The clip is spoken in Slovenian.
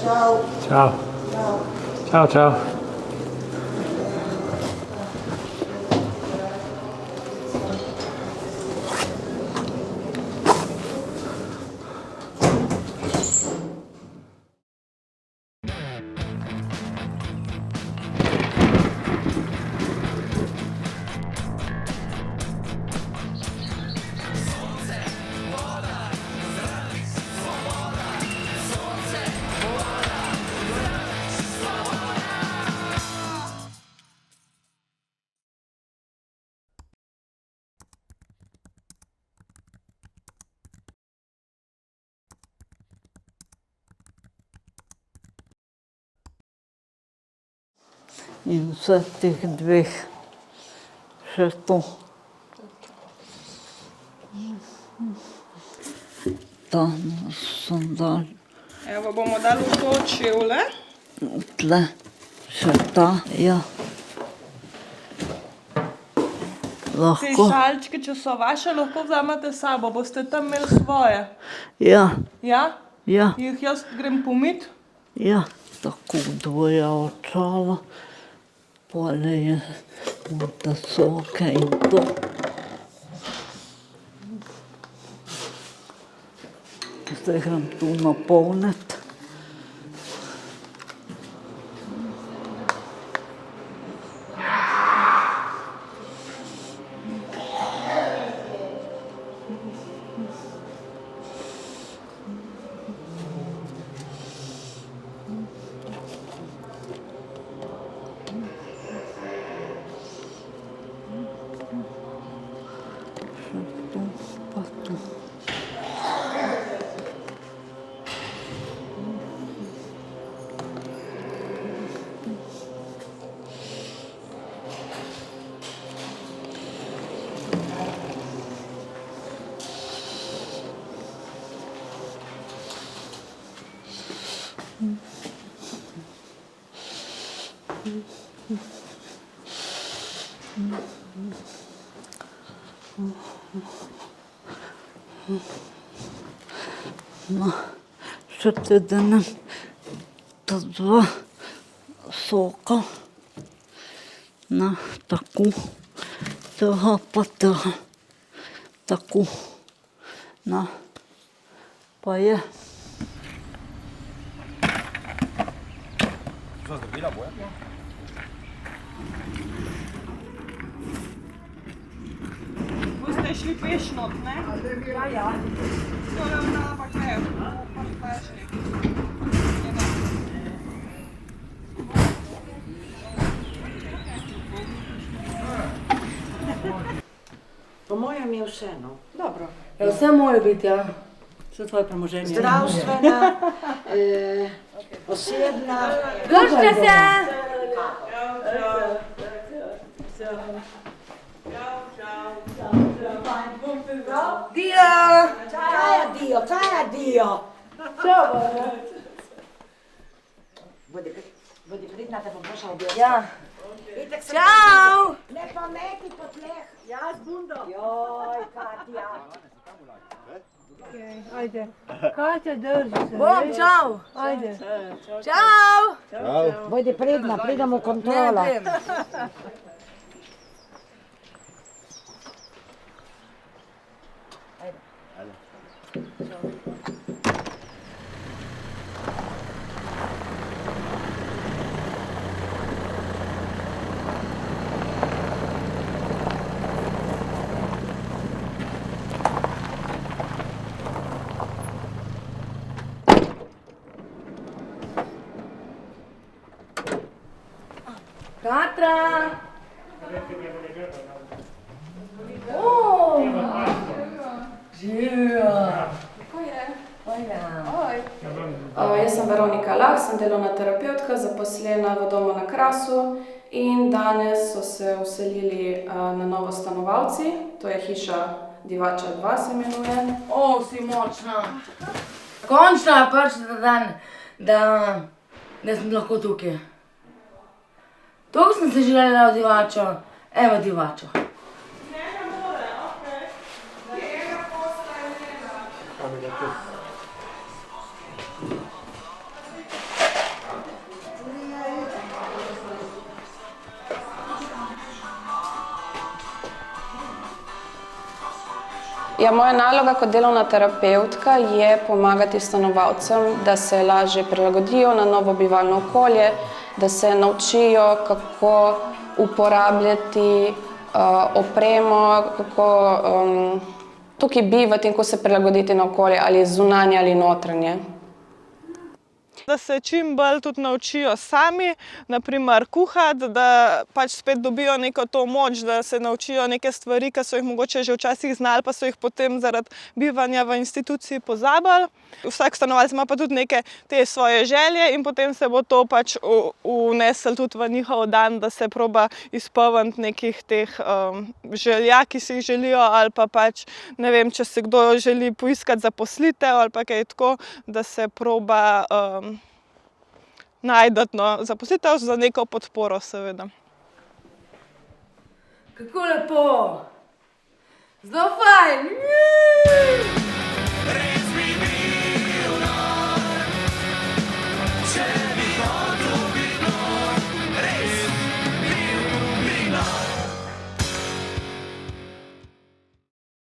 Ciao. Ciao. Ciao, ciao. In vseh teh dveh še to. Tam sem dal. Evo, bomo dali v to čevlje. Tle še ta, ja. Te Lahko. šalčke, če so vaše, lahko vzamete s sabo, boste tam imeli svoje. Ja, Ja? ja, Jih jaz grem pomit? ja. Tako dvoja očala. Pole je da soke in to. Zdaj grem tu napolniti. No, še te denem ta dva soka. Na, tako. Tega pa tega. Tako. Na, pa je. Boste šli peš not, ne? Ja, ja. To nam dala pa kaj, pa pešli. Po mojem je vse, no. Dobro. Ja, vse mora biti, ja. Vse tvoje premoženje. Zdravstvena, osebna. Družite se! Dio! Kaj je dio, kaj je dio? Bodi pridna, te bom pošla objesti. Ja. Itak sem Čau! ne pameti po tleh. Ja, z bundo. Joj, Katja. Ajde. Katja, drži se. Bom, čau! Ajde. Čau! Bodi pridna, pridem v Ne, kontrolo. ne. Katra! Živjo! Jaz sem Veronika Lah, sem delovna terapevtka, zaposlena v domu na Krasu in danes so se vselili na novo stanovalci, to je hiša Divača 2 se imenuje. O, si močna! Končno je prišel ta dan, da sem lahko tukaj. Toliko sem se želela v Divačo, evo Divačo. Ja, moja naloga kot delovna terapevtka je pomagati stanovalcem, da se lažje prilagodijo na novo bivalno okolje, da se naučijo, kako uporabljati opremo, kako tukaj bivati in kako se prilagoditi na okolje, ali zunanje ali notranje. Da se čim bolj tudi naučijo sami, naprimer kuhati, da pač spet dobijo neko to moč, da se naučijo neke stvari, ki so jih mogoče že včasih znali, pa so jih potem zaradi bivanja v instituciji pozabili. Vsak stanovalec ima pa tudi neke te svoje želje in potem se bo to pač vneslo tudi v njihov dan, da se proba izpolniti nekih teh želja, ki si jih želijo, ali pa pač, ne vem, če se kdo želi poiskati zaposlitev ali pa kaj tako, da se proba najdati zaposlitev za neko podporo, seveda. Kako lepo! Zelo fajn!